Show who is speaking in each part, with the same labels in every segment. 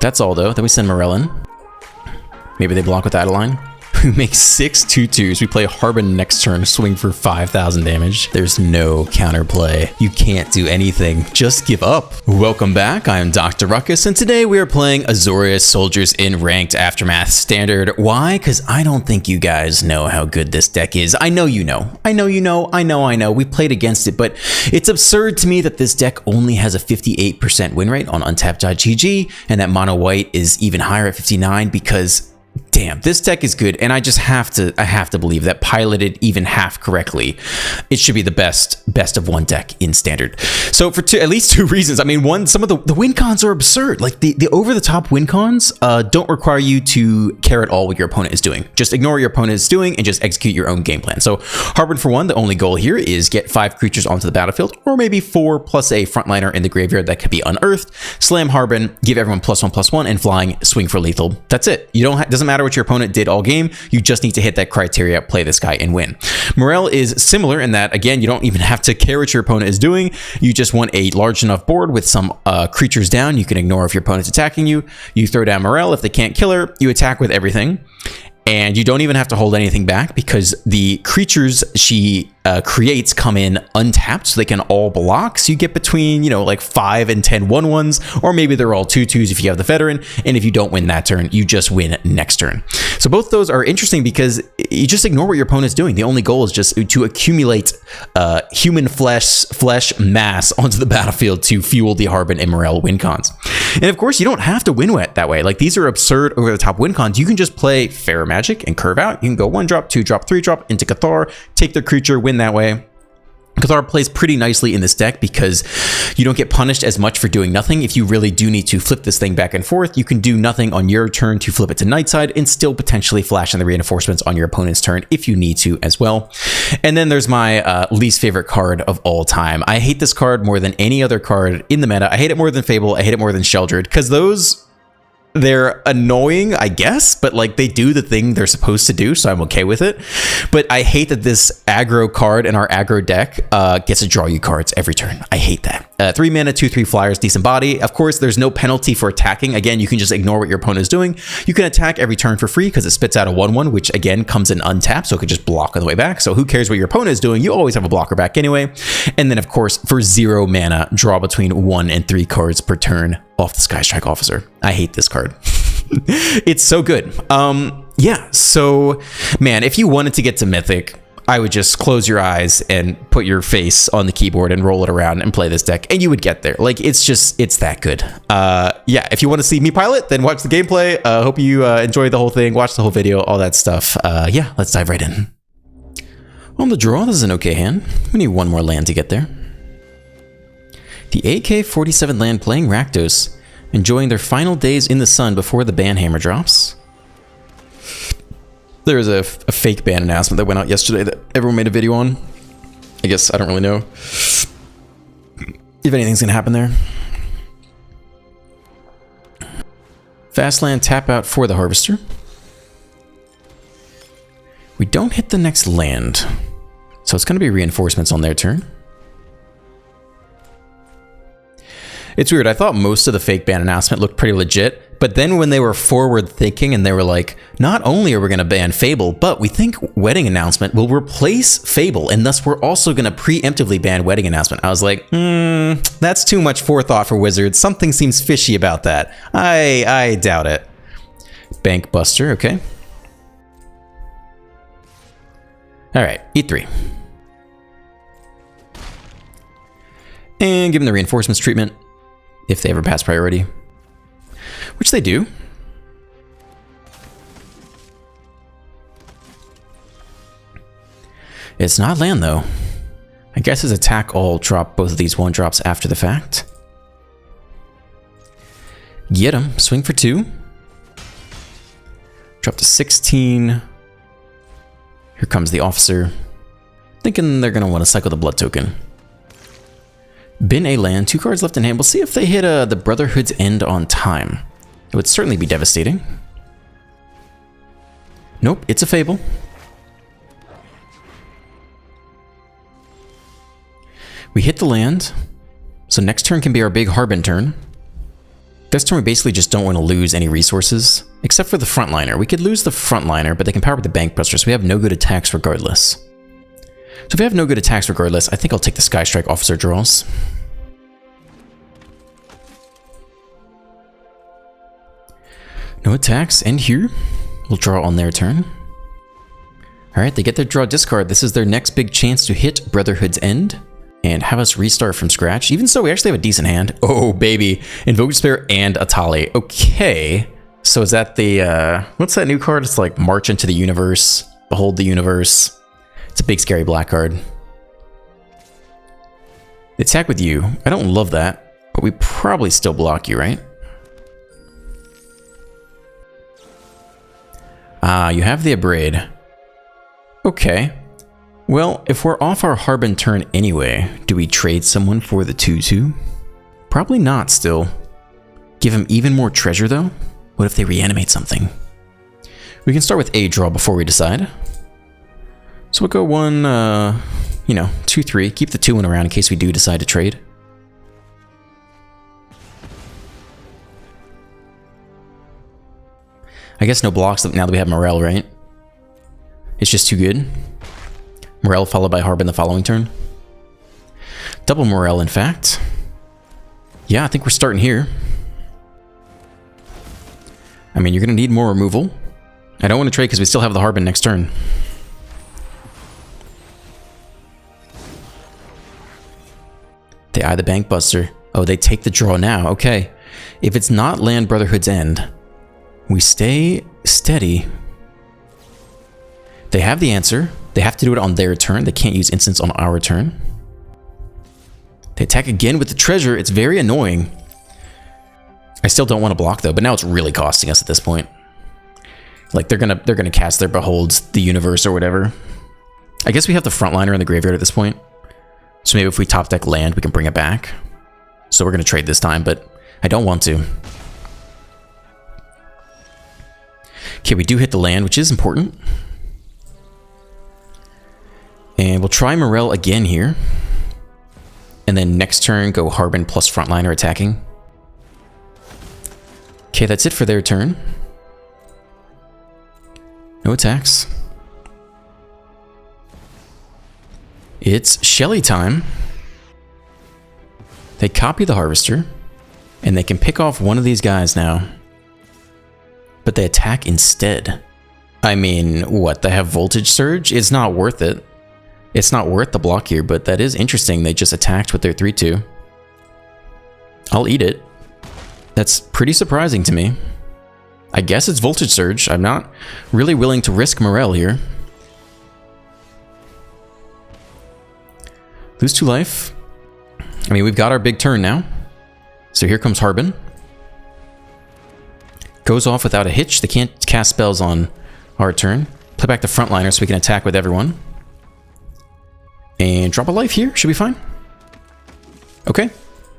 Speaker 1: That's all, though. Then we send Morel in. Maybe they block with Adeline. We make 6 2/2s. We play Harbin next turn, swing for 5,000 damage. There's no counterplay. You can't do anything. Just give up. Welcome back. I am Dr. Ruckus, and today we are playing Azorius Soldiers in Ranked Aftermath Standard. Why? Because I don't think you guys know how good this deck is. I know you know. I know you know. I know. We played against it, but it's absurd to me that this deck only has a 58% win rate on untapped.gg, and that mono white is even higher at 59 because damn, this deck is good, and I have to believe that piloted even half correctly, it should be the best of one deck in Standard. So for at least two reasons. I mean, one, some of the win cons are absurd. Like the over-the-top win cons don't require you to care at all what your opponent is doing. Just ignore what your opponent is doing and just execute your own game plan. So Harbin, for one, the only goal here is get 5 creatures onto the battlefield, or maybe 4 plus a frontliner in the graveyard that could be unearthed. Slam Harbin, give everyone +1/+1, and flying, swing for lethal. That's it. You don't doesn't matter what your opponent did all game. You just need to hit that criteria, play this guy, and win. Morel is similar in that, again, you don't even have to care what your opponent is doing. You just want a large enough board with some creatures down. You can ignore if your opponent's attacking you. You throw down Morel. If they can't kill her, you attack with everything. And you don't even have to hold anything back because the creatures she creates come in untapped, so they can all block. So you get between, you know, like 5 and 10 1/1s, or maybe they're all 2/2s if you have the veteran. And if you don't win that turn, you just win next turn. So both those are interesting because you just ignore what your opponent's doing. The only goal is just to accumulate human flesh mass onto the battlefield to fuel the Harbin and Morel win cons. And of course, you don't have to win wet that way. Like, these are absurd over the top win cons. You can just play Fair Magic and curve out. You can go 1 drop, 2 drop, 3 drop into Cathar, take their creature, win that way. Cathar plays pretty nicely in this deck because you don't get punished as much for doing nothing. If you really do need to flip this thing back and forth, you can do nothing on your turn to flip it to Nightside and still potentially flash in the reinforcements on your opponent's turn if you need to as well. And then there's my least favorite card of all time. I hate this card more than any other card in the meta. I hate it more than Fable. I hate it more than Sheldred because they're annoying, I guess, but like they do the thing they're supposed to do, so I'm okay with it. But I hate that this aggro card in our aggro deck gets to draw you cards every turn. I hate that. 3 mana, 2/3 flyers, decent body. Of course, there's no penalty for attacking. Again, you can just ignore what your opponent is doing. You can attack every turn for free because it spits out a 1/1, which again comes in untapped, so it could just block on the way back. So who cares what your opponent is doing? You always have a blocker back anyway. And then, of course, for 0 mana, draw between 1 and 3 cards per turn off the Skystrike Officer. I hate this card. It's so good. Yeah, so man, if you wanted to get to Mythic, I would just close your eyes and put your face on the keyboard and roll it around and play this deck, and you would get there. Like, it's that good. Yeah, if you want to see me pilot, then watch the gameplay. Hope you enjoyed the whole thing, watch the whole video, all that stuff. Yeah, let's dive right in. On the draw, this is an okay hand. We need 1 more land to get there. The AK-47 land playing Rakdos, enjoying their final days in the sun before the ban hammer drops. There is a fake ban announcement that went out yesterday that everyone made a video on. I guess I don't really know if anything's gonna happen there. Fast land tap out for the Harvester. We don't hit the next land, so it's gonna be reinforcements on their turn. It's weird, I thought most of the fake ban announcement looked pretty legit, but then when they were forward thinking and they were like, not only are we going to ban Fable, but we think Wedding Announcement will replace Fable, and thus we're also going to preemptively ban Wedding Announcement. I was like, that's too much forethought for Wizards. Something seems fishy about that. I doubt it. Bank Buster, okay. All right, E3. And give them the reinforcements treatment. If they ever pass priority, which they do. It's not land, though. I guess his attack all drop both of these 1-drops after the fact. Get him. Swing for 2. Drop to 16. Here comes the Officer. Thinking they're going to want to cycle the Blood Token. Bin a land, 2 cards left in hand. We'll see if they hit the Brotherhood's End on time. It would certainly be devastating. Nope, it's a Fable. We hit the land, so next turn can be our big Harbin turn. This turn we basically just don't want to lose any resources, except for the frontliner. We could lose the frontliner, but they can power up the Bankbuster, so we have no good attacks regardless. So if we have no good attacks regardless, I think I'll take the Sky Strike Officer draws. No attacks, and here, we'll draw on their turn. Alright, they get their draw discard. This is their next big chance to hit Brotherhood's End and have us restart from scratch. Even so, we actually have a decent hand. Oh, baby. Invoke Despair and Atali. Okay. So is that the, what's that new card? It's like March into the Universe, Behold the Universe. It's a big, scary black card. The attack with you. I don't love that, but we probably still block you, right? Ah, you have the Abrade. Okay. Well, if we're off our Harbin turn anyway, do we trade someone for the 2/2? Probably not still. Give him even more treasure though? What if they reanimate something? We can start with a draw before we decide. So we'll go 1, 2/3. Keep the 2-1 around in case we do decide to trade. I guess no blocks now that we have Morel, right? It's just too good. Morel followed by Harbin the following turn. Double Morel, in fact. Yeah, I think we're starting here. I mean, you're going to need more removal. I don't want to trade because we still have the Harbin next turn. They eye the Bankbuster. Oh, they take the draw now. Okay. If it's not land Brotherhood's End, we stay steady. They have the answer. They have to do it on their turn. They can't use instants on our turn. They attack again with the treasure. It's very annoying. I still don't want to block though, but now it's really costing us at this point. Like they're gonna cast their Beholds the Universe or whatever. I guess we have the frontliner in the graveyard at this point. So maybe if we top deck land, we can bring it back. So we're gonna trade this time, but I don't want to. Okay, we do hit the land, which is important. And we'll try Morel again here. And then next turn, go Harbin plus frontliner attacking. Okay, that's it for their turn. No attacks. It's Shelly time. They copy the Harvester, and they can pick off one of these guys now. But they attack instead. I mean, what, they have Voltage Surge? It's not worth it. It's not worth the block here, but that is interesting. They just attacked with their 3/2. I'll eat it. That's pretty surprising to me. I guess it's Voltage Surge. I'm not really willing to risk Morel here. Lose 2 life. I mean, we've got our big turn now. So here comes Harbin. Goes off without a hitch. They can't cast spells on our turn. Play back the frontliner so we can attack with everyone. And drop a life here. Should be fine. Okay.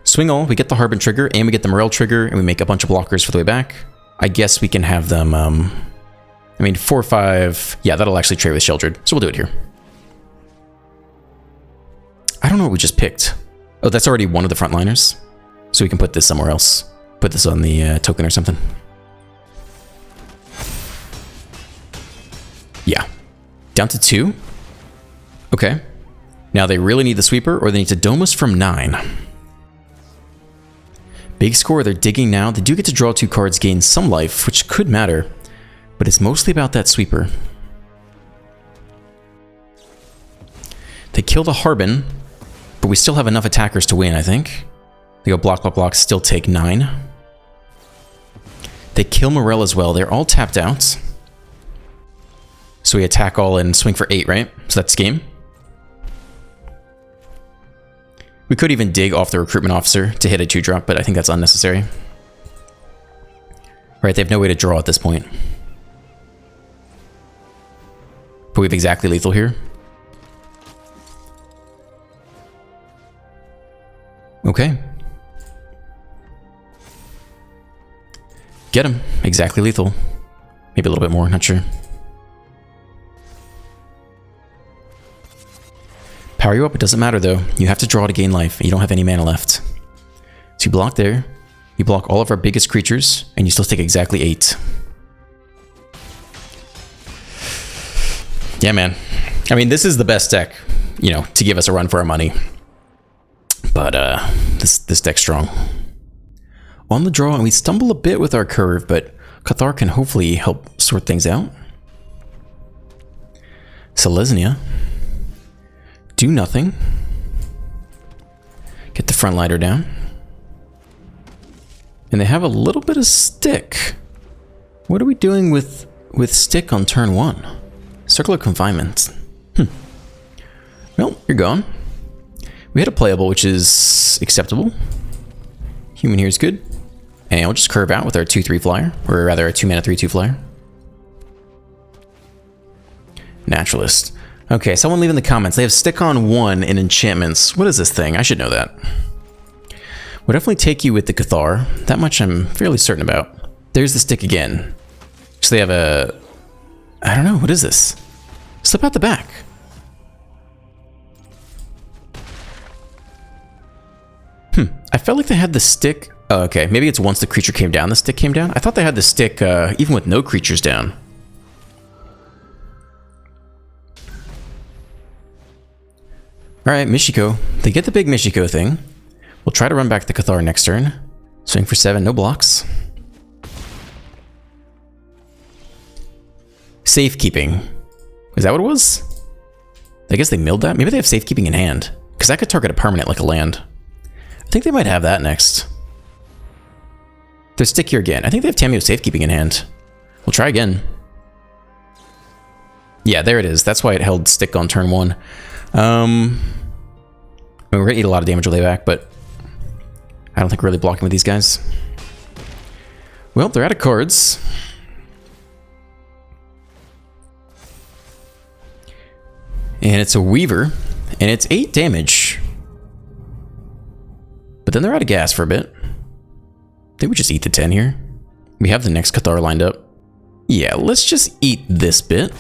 Speaker 1: Swing all. We get the Harbin trigger, and we get the Morel trigger, and we make a bunch of blockers for the way back. I guess we can have them, I mean, 4/5. Yeah, that'll actually trade with Sheldred. So we'll do it here. I don't know what we just picked. Oh, that's already one of the frontliners. So we can put this somewhere else. Put this on the token or something. Yeah. Down to 2. Okay. Now they really need the sweeper, or they need to Domus from 9. Big score, they're digging now. They do get to draw 2 cards, gain some life, which could matter. But it's mostly about that sweeper. They kill the Harbin, but we still have enough attackers to win, I think. They go block, block, block, still take 9. They kill Morel as well. They're all tapped out. So we attack all and swing for 8, right? So that's game. We could even dig off the recruitment officer to hit a 2-drop, but I think that's unnecessary. Right, they have no way to draw at this point. But we have exactly lethal here. Okay. Get him. Exactly lethal. Maybe a little bit more, not sure. Power you up, it doesn't matter though. You have to draw to gain life. You don't have any mana left. So you block there. You block all of our biggest creatures, and you still take exactly 8. Yeah, man. I mean, this is the best deck, you know, to give us a run for our money. But this deck's strong. On the draw, and we stumble a bit with our curve, but Cathar can hopefully help sort things out. Selesnya. Do nothing. Get the front lighter down. And they have a little bit of stick. What are we doing with stick on turn 1? Circular confinement. Well, you're gone. We hit a playable, which is acceptable. Human here is good. And we'll just curve out with our 2/3 flyer, or rather a 2 mana 3/2 flyer. Naturalist. Okay, someone leave in the comments. They have stick on 1 in enchantments. What is this thing? I should know that. We'll definitely take you with the Cathar. That much I'm fairly certain about. There's the stick again. So they have a... I don't know, what is this? Slip out the back. I felt like they had the stick... Oh, okay, maybe it's once the creature came down, the stick came down? I thought they had the stick even with no creatures down. Alright, Michiko. They get the big Michiko thing. We'll try to run back the Cathar next turn. Swing for 7, no blocks. Safekeeping. Is that what it was? I guess they milled that? Maybe they have safekeeping in hand. Because that could target a permanent like a land. I think they might have that next. They're stick here again. I think they have Tameo safekeeping in hand. We'll try again. Yeah, there it is. That's why it held stick on turn 1. I mean, we're gonna eat a lot of damage way back, but I don't think we're really blocking with these guys. Well, they're out of cards. And it's a Weaver, and it's 8 damage. But then they're out of gas for a bit. I think we just eat the 10 here. We have the next Cathar lined up. Yeah, let's just eat this bit.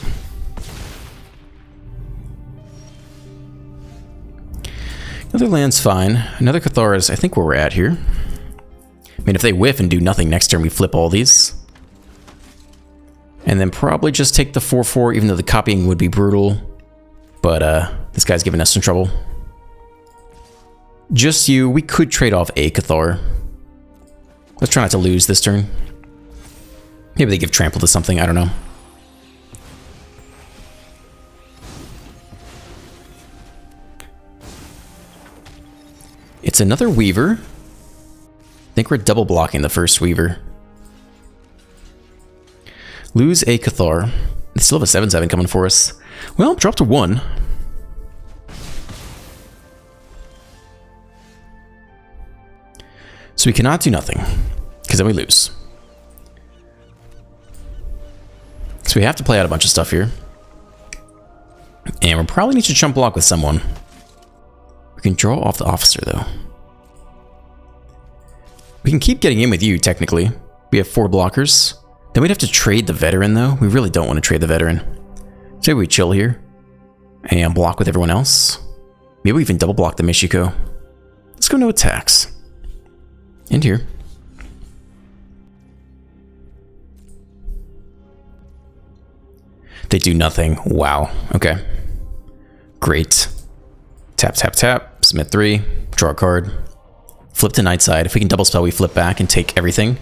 Speaker 1: Another land's fine. Another Cathar is, I think, where we're at here. I mean, if they whiff and do nothing next turn, we flip all these. And then probably just take the 4/4, even though the copying would be brutal. But this guy's giving us some trouble. Just you. We could trade off a Cathar. Let's try not to lose this turn. Maybe they give trample to something. I don't know. It's another Weaver. I think we're double blocking the first Weaver. Lose a Cathar. They still have a 7/7 coming for us. Well, drop to 1. So we cannot do nothing, because then we lose. So we have to play out a bunch of stuff here. And we'll probably need to chump block with someone. We can draw off the officer, though. We can keep getting in with you, technically. We have 4 blockers. Then we'd have to trade the veteran, though. We really don't want to trade the veteran. So maybe we chill here and block with everyone else. Maybe we even double block the Michiko. Let's go no attacks. And here. They do nothing. Wow. Okay. Great. Tap, tap, tap. Submit 3. Draw a card. Flip to Nightside. If we can double spell, we flip back and take everything.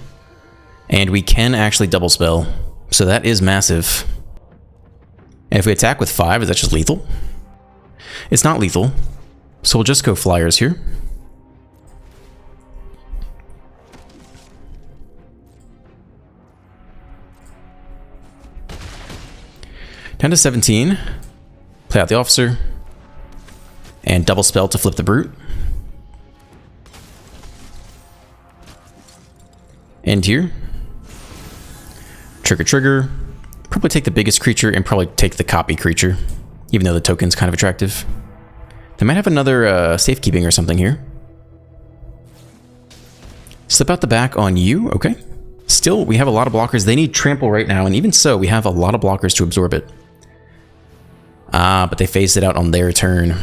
Speaker 1: And we can actually double spell. So that is massive. And if we attack with 5, is that just lethal? It's not lethal. So we'll just go flyers here. Down to 17. Play out the officer. And double spell to flip the brute. End here. Trigger, trigger. Probably take the biggest creature and probably take the copy creature. Even though the token's kind of attractive. They might have another safekeeping or something here. Slip out the back on you. Okay. Still, we have a lot of blockers. They need trample right now. And even so, we have a lot of blockers to absorb it. Ah, but they phased it out on their turn.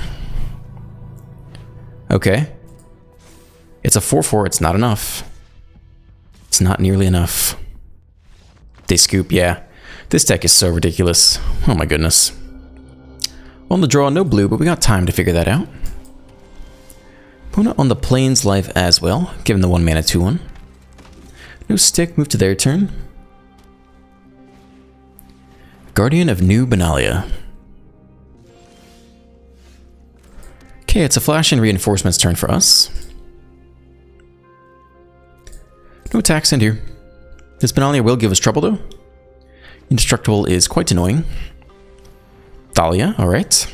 Speaker 1: Okay. It's a 4/4. It's not enough. It's not nearly enough. They scoop, yeah. This deck is so ridiculous. Oh my goodness. On the draw, no blue, but we got time to figure that out. Opponent on the Plains life as well, given the 1 mana 2/1. No stick, move to their turn. Guardian of New Benalia. Okay, it's a flash and reinforcements turn for us. No attacks in here. This Benalia will give us trouble though. Indestructible is quite annoying. Thalia, alright.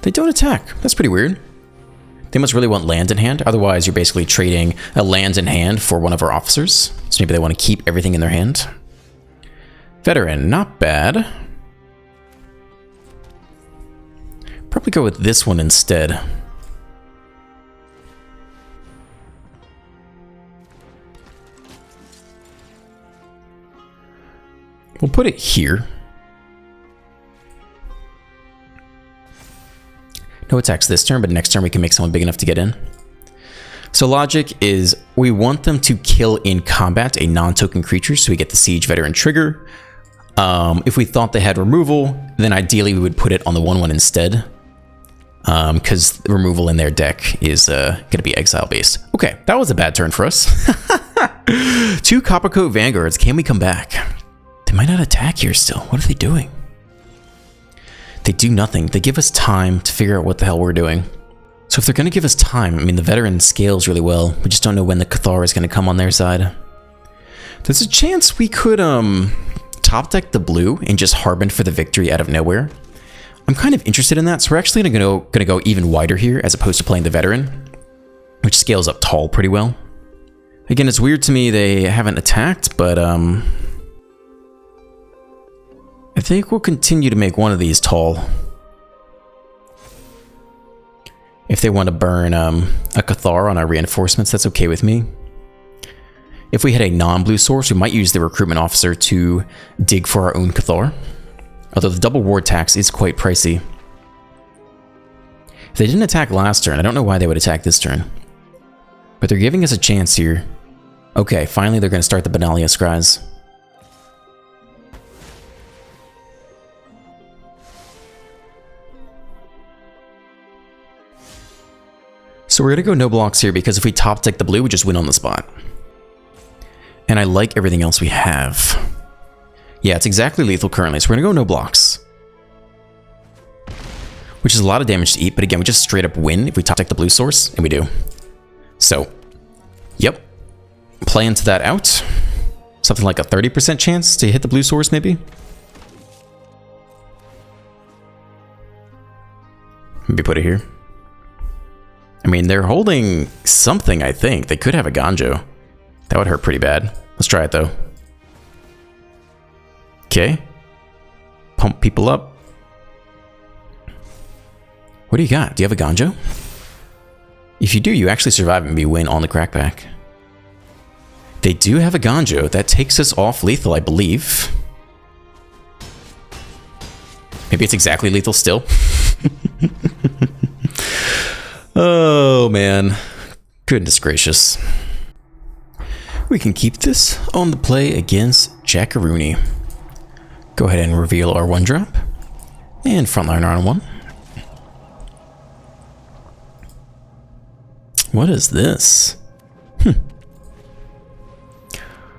Speaker 1: They don't attack. That's pretty weird. They must really want land in hand. Otherwise, you're basically trading a land in hand for one of our officers. So maybe they want to keep everything in their hand. Veteran, not bad. Probably go with this one instead. We'll put it here. No attacks this turn, but next turn we can make someone big enough to get in. So logic is we want them to kill in combat a non-token creature, so we get the Siege Veteran trigger. If we thought they had removal, then ideally we would put it on the 1/1 instead. Because removal in their deck is going to be exile based. Okay, that was a bad turn for us. 2 Coppercoat Vanguards. Can we come back? They might not attack here still. What are they doing? They do nothing. They give us time to figure out what the hell we're doing. So if they're going to give us time, I mean, the Veteran scales really well. We just don't know when the Cathar is going to come on their side. There's a chance we could top deck the blue and just Harbin for the victory out of nowhere. I'm kind of interested in that, so we're actually going to go even wider here as opposed to playing the Veteran, which scales up tall pretty well. Again, it's weird to me they haven't attacked, but I think we'll continue to make one of these tall. If they want to burn a Cathar on our reinforcements, that's okay with me. If we had a non-blue source, we might use the recruitment officer to dig for our own Cathar. Although the double ward tax is quite pricey. If they didn't attack last turn, I don't know why they would attack this turn. But they're giving us a chance here. Okay, finally they're going to start the Benalia Scries. So we're going to go no blocks here because if we top deck the blue, we just win on the spot. And I like everything else we have. Yeah, it's exactly lethal currently, so we're going to go no blocks. Which is a lot of damage to eat, but again, we just straight up win if we top deck the blue source, and we do. So, yep. Play into that out. Something like a 30% chance to hit the blue source, maybe. Maybe put it here. I mean, they're holding something, I think. They could have a Ganjo. That would hurt pretty bad. Let's try it, though. Okay. Pump people up. What do you got? Do you have a Ganjo? If you do, you actually survive and maybe win on the crackback. They do have a Ganjo. That takes us off lethal, I believe. Maybe it's exactly lethal still. Oh, man. Goodness gracious. We can keep this on the play against Jackaroonie. Go ahead and reveal our 1-drop. And frontliner on 1. What is this?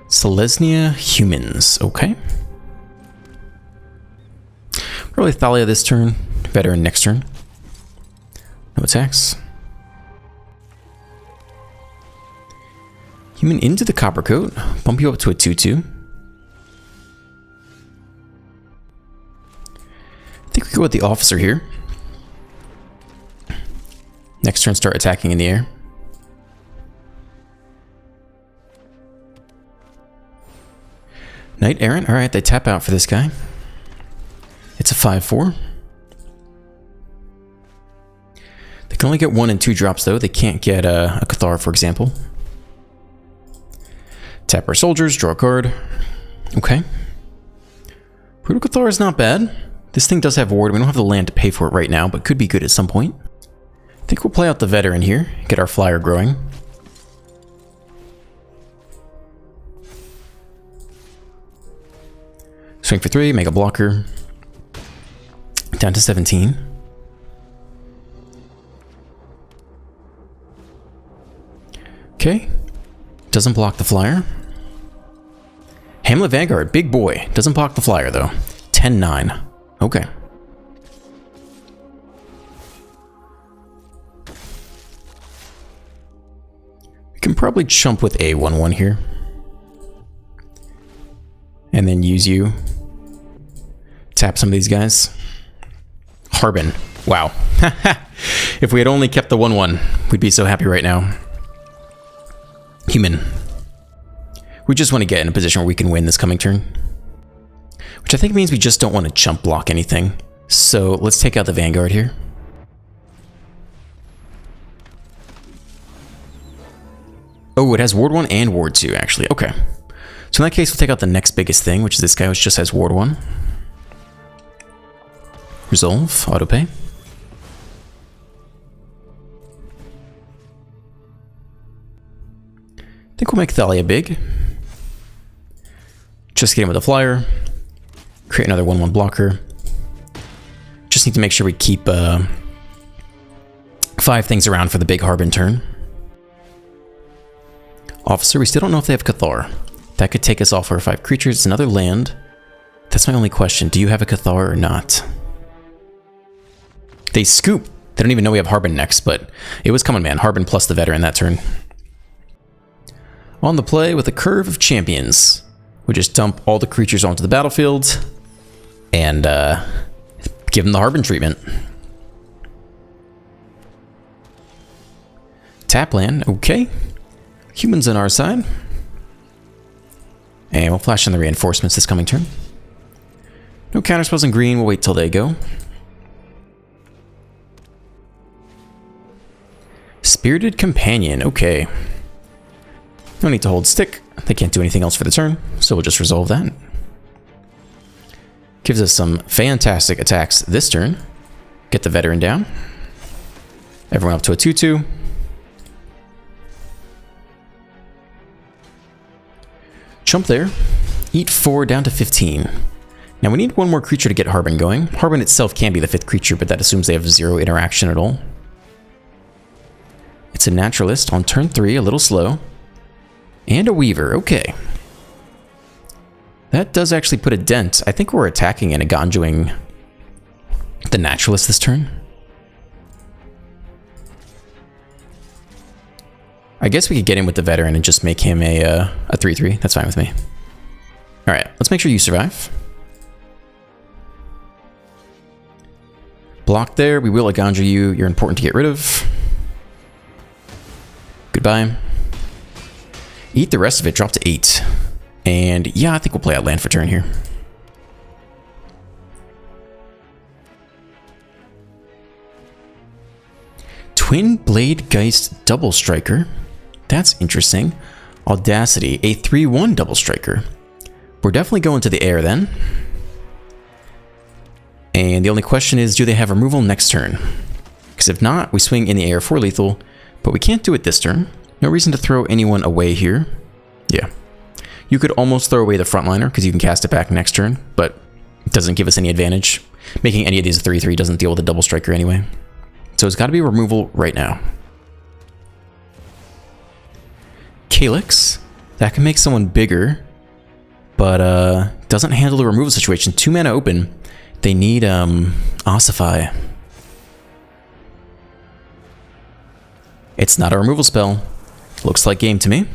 Speaker 1: Selesnya Humans. Okay. Probably Thalia this turn. Veteran next turn. No attacks. Human into the Coppercoat. Bump you up to a 2/2. I think we go with the officer here. Next turn, start attacking in the air. Knight Errant. Alright, they tap out for this guy. It's a 5/4. They can only get 1 and 2 drops, though. They can't get a Cathar, for example. Tap our soldiers, draw a card. Okay. Brutal Cathar is not bad. This thing does have ward. We don't have the land to pay for it right now, but could be good at some point. think we'll play out the veteran here, get our flyer growing. Swing for 3, make a blocker. Down to 17. Okay. Doesn't block the flyer. Hamlet Vanguard, big boy. Doesn't block the flyer though. 10-9. Okay. We can probably chump with a 1-1 here. And then use you. Tap some of these guys. Harbin. Wow. If we had only kept the 1-1, we'd be so happy right now. Human. We just want to get in a position where we can win this coming turn. Which I think means we just don't want to chump block anything. So let's take out the Vanguard here. Oh, it has Ward 1 and Ward 2 actually. Okay. So in that case, we'll take out the next biggest thing, which is this guy, which just has Ward 1. Resolve, autopay. I think we'll make Thalia big. Just get in with a flyer. Create another 1-1 blocker. Just need to make sure we keep 5 things around for the big Harbin turn. Officer, we still don't know if they have Cathar. That could take us off our 5 creatures. It's another land. That's my only question. Do you have a Cathar or not? They scoop. They don't even know we have Harbin next, but it was coming, man. Harbin plus the veteran that turn. On the play with a Curve of Champions. We just dump all the creatures onto the battlefield and give them the Harbin treatment. Tap land, okay. Humans on our side. And we'll flash in the reinforcements this coming turn. No counterspells in green, we'll wait till they go. Spirited Companion, okay. No need to hold stick. They can't do anything else for the turn, so we'll just resolve that. Gives us some fantastic attacks this turn. Get the veteran down. Everyone up to a 2-2. Jump there. Eat 4 down to 15. Now we need one more creature to get Harbin going. Harbin itself can be the 5th creature, but that assumes they have 0 interaction at all. It's a naturalist on turn 3, a little slow. And a Weaver, okay. That does actually put a dent. I think we're attacking and Aganjoing the naturalist this turn. I guess we could get in with the veteran and just make him a 3-3. That's fine with me. Alright, let's make sure you survive. Block there. We will Aganjo you. You're important to get rid of. Goodbye. Eat the rest of it. Drop to 8. And yeah, I think we'll play out land for turn here. Twin Blade Geist Double Striker. That's interesting. Audacity, a 3-1 Double Striker. We're definitely going to the air then. And the only question is, do they have removal next turn? Because if not, we swing in the air for lethal, but we can't do it this turn. No reason to throw anyone away here. Yeah. You could almost throw away the frontliner because you can cast it back next turn, but it doesn't give us any advantage. Making any of these a 3-3 doesn't deal with a Double Striker anyway. So it's got to be removal right now. Calyx. That can make someone bigger, but doesn't handle the removal situation. 2 mana open. They need Ossify. It's not a removal spell. Looks like game to me.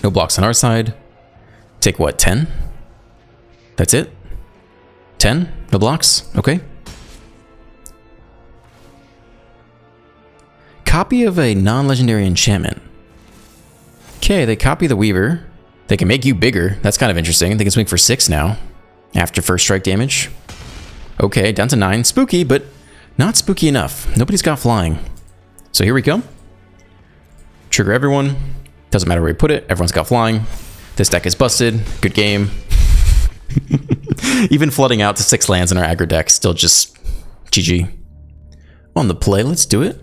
Speaker 1: No blocks on our side. Take what, 10? That's it? 10? No blocks? Okay. Copy of a non-legendary enchantment. Okay, they copy the Weaver. They can make you bigger. That's kind of interesting. They can swing for 6 now. After first strike damage. Okay, down to 9. Spooky, but not spooky enough. Nobody's got flying. So here we go. Trigger everyone. Doesn't matter where we put it. Everyone's got flying. This deck is busted. Good game. Even flooding out to 6 lands in our aggro deck. Still just GG. On the play, let's do it.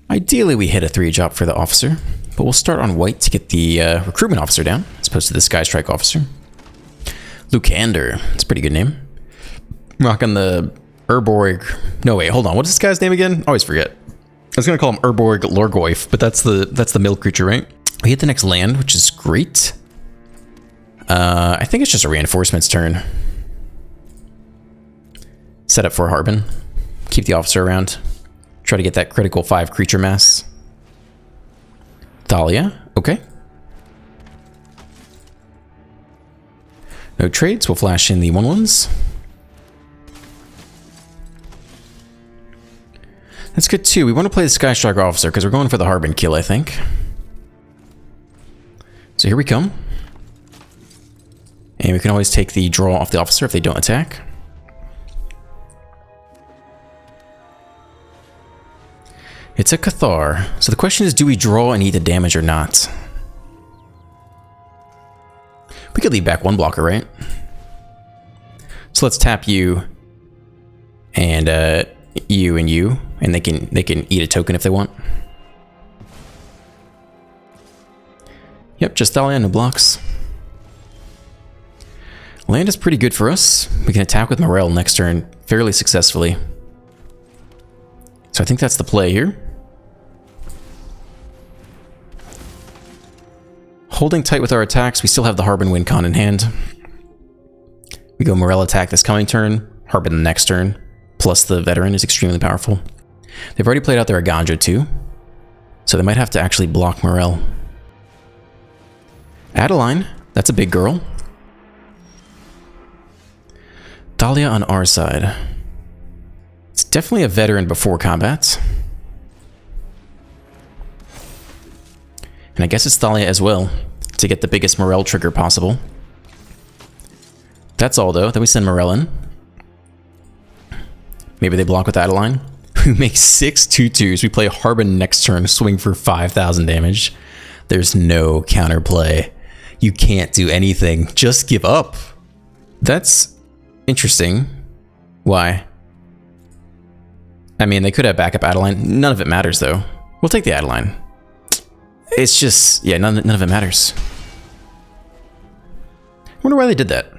Speaker 1: Ideally, we hit a 3-drop for the officer, but we'll start on white to get the recruitment officer down, as opposed to the Sky Strike officer. Lucander, that's a pretty good name. Rocking the Urborg. No, wait, hold on. What is this guy's name again? I always forget. I was gonna call him Urborg Lorgoyf, but that's the mill creature, right? We hit the next land, which is great. I think it's just a reinforcements turn. Set up for Harbin. Keep the officer around. Try to get that critical 5 creature mass. Thalia, okay. No trades, we'll flash in the 1/1s. That's good too. We want to play the Sky Strike officer because we're going for the Harbin kill, I think. So here we come. And we can always take the draw off the officer if they don't attack. It's a Cathar. So the question is, do we draw and eat the damage or not? We could leave back 1 blocker, right? So let's tap you and you, and they can eat a token if they want. Yep, just Thalia, no blocks. Land is pretty good for us. We can attack with Morel next turn fairly successfully. So I think that's the play here. Holding tight with our attacks, we still have the Harbin win con in hand. We go Morel attack this coming turn, Harbin the next turn, plus the veteran is extremely powerful. They've already played out their Aganjo too, so they might have to actually block Morel. Adeline, that's a big girl. Thalia on our side. It's definitely a veteran before combat. And I guess it's Thalia as well, to get the biggest Morel trigger possible. That's all though, then we send Morel in. Maybe they block with Adeline. We make 6 2/2s. We play Harbin next turn, swing for 5,000 damage. There's no counterplay. You can't do anything. Just give up. That's interesting. Why? I mean, they could have backup Adeline. None of it matters though. We'll take the Adeline. It's just, yeah, none of it matters. I wonder why they did that.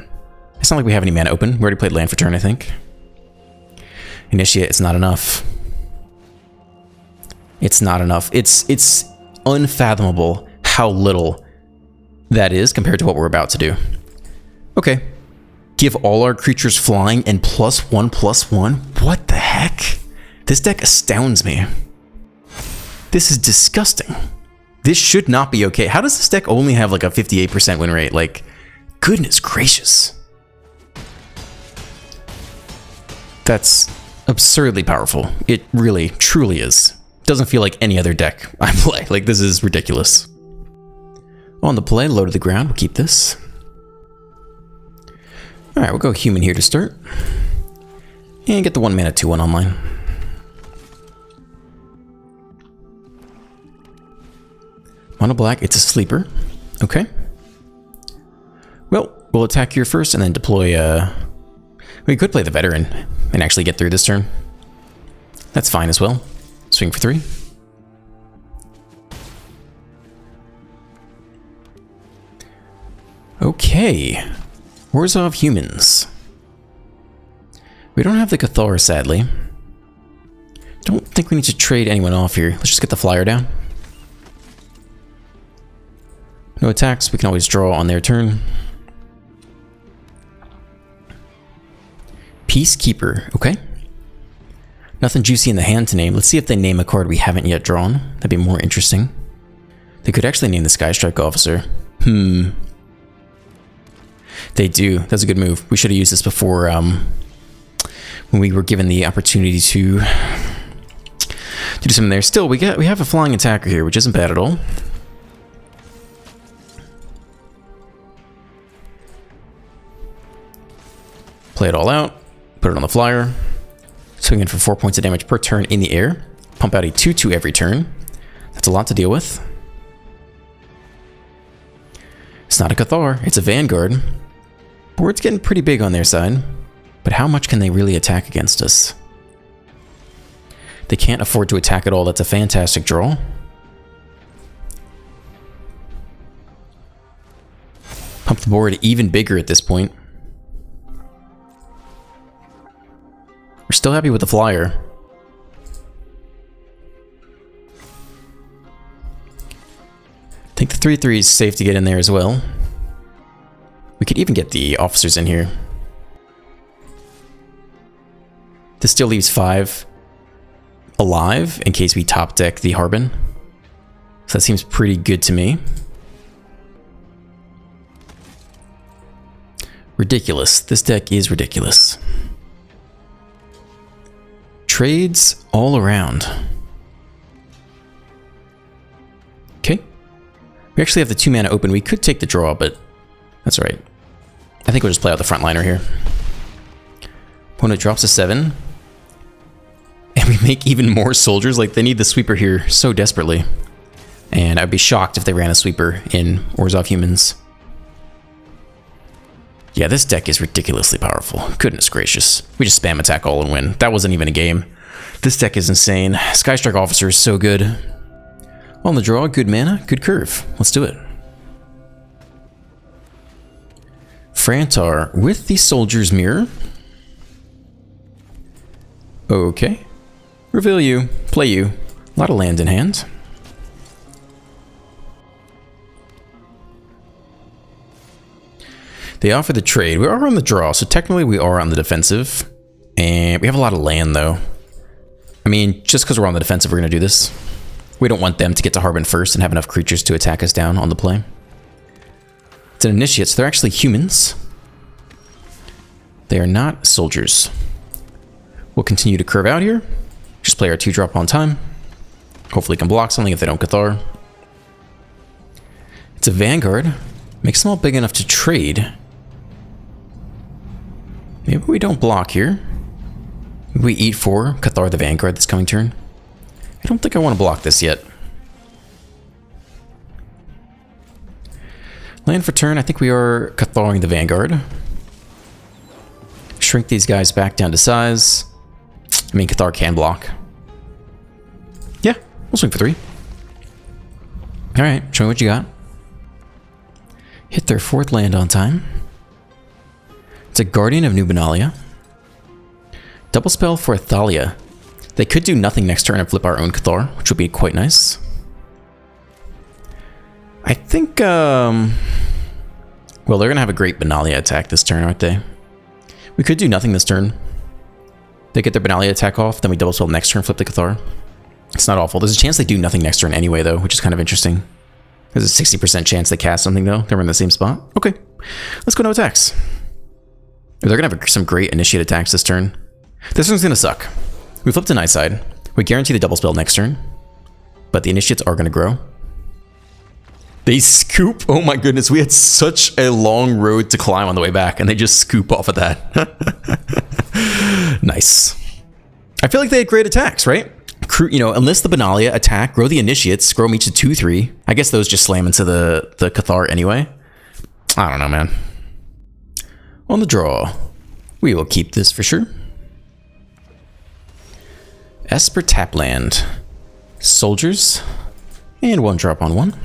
Speaker 1: It's not like we have any mana open. We already played land for turn, I think. Initiate, it's not enough. It's not enough. It's unfathomable how little that is compared to what we're about to do. Okay. Give all our creatures flying and +1/+1? What the heck? This deck astounds me. This is disgusting. This should not be okay. How does this deck only have like a 58% win rate? Like, goodness gracious. That's absurdly powerful. It really, truly is. Doesn't feel like any other deck I play. Like, this is ridiculous. On the play, low to the ground. We'll keep this. Alright, we'll go human here to start. And get the 1 mana 2/1 online. Mono black, it's a sleeper. Okay. Well, we'll attack here first and then deploy, we could play the veteran and actually get through this turn. That's fine as well. Swing for 3. Okay. Orzhov humans. We don't have the Cathar, sadly. Don't think we need to trade anyone off here. Let's just get the flyer down. No attacks, we can always draw on their turn. Peacekeeper, okay. Nothing juicy in the hand to name. Let's see if they name a card we haven't yet drawn. That'd be more interesting. They could actually name the Sky Strike officer. They do. That's a good move. We should have used this before when we were given the opportunity to do something there. Still, we have a flying attacker here, which isn't bad at all. Play it all out. Put it on the flyer. Swing in for 4 points of damage per turn in the air. Pump out a 2/2 every turn. That's a lot to deal with. It's not a Cathar, it's a Vanguard. Board's getting pretty big on their side. But how much can they really attack against us? They can't afford to attack at all. That's a fantastic draw. Pump the board even bigger at this point. We're still happy with the flyer. I think the 3/3 is safe to get in there as well. We could even get the officers in here. This still leaves 5 alive in case we top deck the Harbin. So that seems pretty good to me. Ridiculous. This deck is ridiculous. Trades all around. Okay. We actually have the 2 mana open. We could take the draw, but that's all right. I think we'll just play out the frontliner here. Opponent drops a 7. And we make even more soldiers. Like, they need the sweeper here so desperately. And I'd be shocked if they ran a sweeper in Orzhov Humans. Yeah, this deck is ridiculously powerful. Goodness gracious. We just spam attack all and win. That wasn't even a game. This deck is insane. Skystrike Officer is so good. On the draw, good mana, good curve. Let's do it. Frantar with the Soldier's Mirror. Okay. Reveal you, play you. A lot of land in hand. They offer the trade. We are on the draw, so technically we are on the defensive. And we have a lot of land, though. I mean, just because we're on the defensive, we're going to do this. We don't want them to get to Harbin first and have enough creatures to attack us down on the play. It's an initiate, so they're actually humans. They are not soldiers. We'll continue to curve out here. Just play our 2-drop on time. Hopefully can block something if they don't Cathar. It's a Vanguard. Makes them all big enough to trade. Maybe we don't block here. Maybe we eat 4, Cathar the Vanguard this coming turn. I don't think I want to block this yet. Land for turn, I think we are Catharing the Vanguard. Shrink these guys back down to size. I mean, Cathar can block. Yeah, we'll swing for 3. Alright, show me what you got. Hit their 4th land on time. It's a Guardian of Nubenalia. Double spell for Thalia. They could do nothing next turn and flip our own Cathar, which would be quite nice. I think, well, they're going to have a great Benalia attack this turn, aren't they? We could do nothing this turn. They get their Benalia attack off, then we double spell next turn, flip the Cathar. It's not awful. There's a chance they do nothing next turn anyway, though, which is kind of interesting. There's a 60% chance they cast something, though. They're in the same spot. Okay, let's go no attacks. They're going to have some great initiate attacks this turn. This one's going to suck. We flip to Nightside. We guarantee the double spell next turn. But the initiates are going to grow. They scoop. Oh my goodness, we had such a long road to climb on the way back, and they just scoop off of that. Nice. I feel like they had great attacks, right? You know, enlist the Benalia, attack, grow the initiates, grow them each to 2/3. I guess those just slam into the Cathar anyway. I don't know, man. On the draw, we will keep this for sure. Esper Tapland. Soldiers. And 1-drop on 1.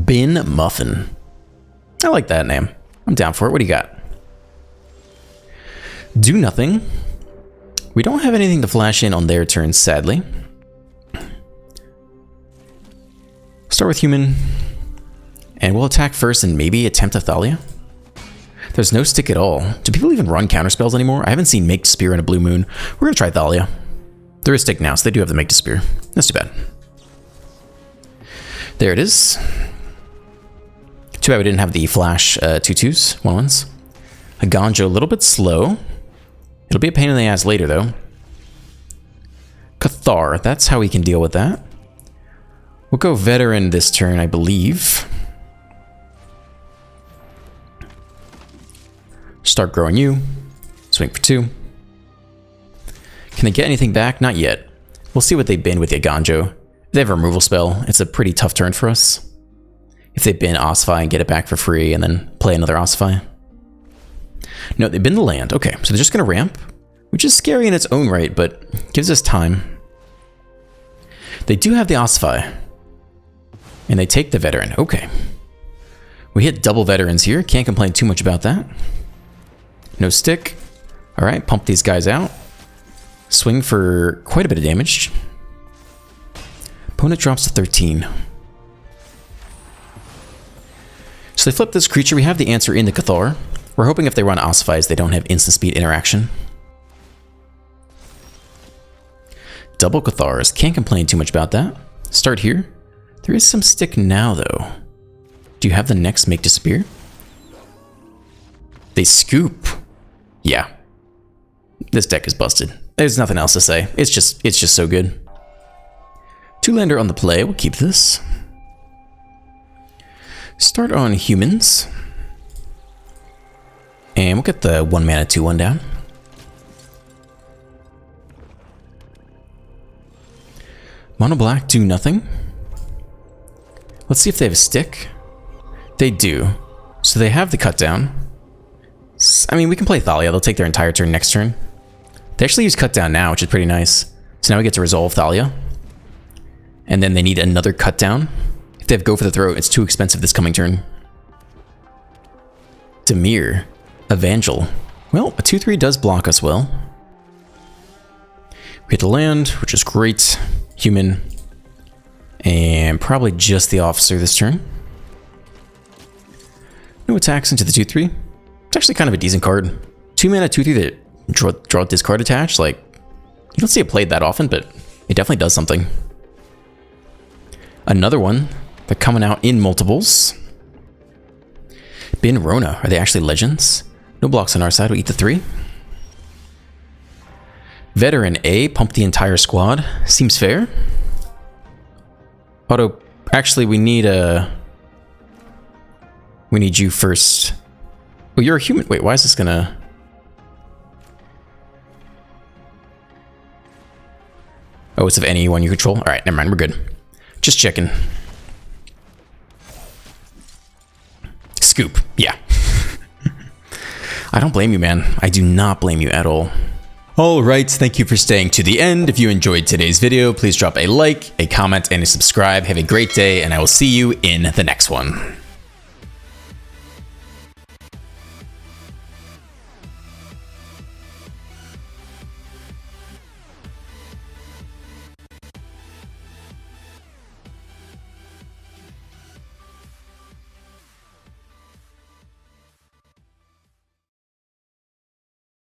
Speaker 1: Bin Muffin. I like that name. I'm down for it. What do you got? Do nothing. We don't have anything to flash in on their turn, sadly. Start with human. And we'll attack first and maybe attempt a Thalia. There's no stick at all. Do people even run counterspells anymore? I haven't seen Make to Spear in a blue moon. We're going to try Thalia. There is stick now, so they do have the Make to Spear. That's too bad. There it is. Too bad we didn't have the flash 2/2s, 1/1s. A Ganjo, a little bit slow. It'll be a pain in the ass later, though. Cathar, that's how we can deal with that. We'll go Veteran this turn, I believe. Start growing you. Swing for 2. Can they get anything back? Not yet. We'll see what they bin with the Ganjo. If they have a removal spell, it's a pretty tough turn for us. If they bin Ossify and get it back for free and then play another Ossify. No, they bin the land. Okay, so they're just going to ramp. which is scary in its own right, but gives us time. They do have the Ossify, and they take the Veteran. Okay. We hit double Veterans here. Can't complain too much about that. No stick. All right, pump these guys out. Swing for quite a bit of damage. Opponent drops to 13. So they flip this creature. We have the answer in the Cathar. We're hoping if they run Ossifies, they don't have instant speed interaction. Double Cathars. Can't complain too much about that. Start here. There is some stick now, though. Do you have the next Make Disappear? They scoop. Yeah. This deck is busted. There's nothing else to say. It's just so good. 2-lander on the play. We'll keep this. Start on humans. And we'll get the 1-mana 2/1 down. Mono black, do nothing. Let's see if they have a stick. They do. So they have the cut down. I mean, we can play Thalia. They'll take their entire turn next turn. They actually use cut down now, which is pretty nice. So now we get to resolve Thalia. And then they need another cut down. If they have Go for the Throat, it's too expensive this coming turn. Dimir. Evangel. Well, a 2/3 does block us well. We hit the land, which is great. Human. And probably just the officer this turn. No attacks into the 2/3. It's actually kind of a decent card. 2-mana 2/3 that draw discard attached. Like, you don't see it played that often, but it definitely does something. Another one. They're coming out in multiples. Bin Rona. Are they actually legends? No blocks on our side. We'll eat the 3. Veteran A. Pump the entire squad. Seems fair. Auto. Actually, we need you first. Oh, you're a human. Wait, why is this gonna... Oh, it's of anyone you control? Alright, never mind, we're good. Just checking. Scoop, yeah. I don't blame you, man. I do not blame you at all. Alright, thank you for staying to the end. If you enjoyed today's video, please drop a like, a comment, and a subscribe. Have a great day, and I will see you in the next one.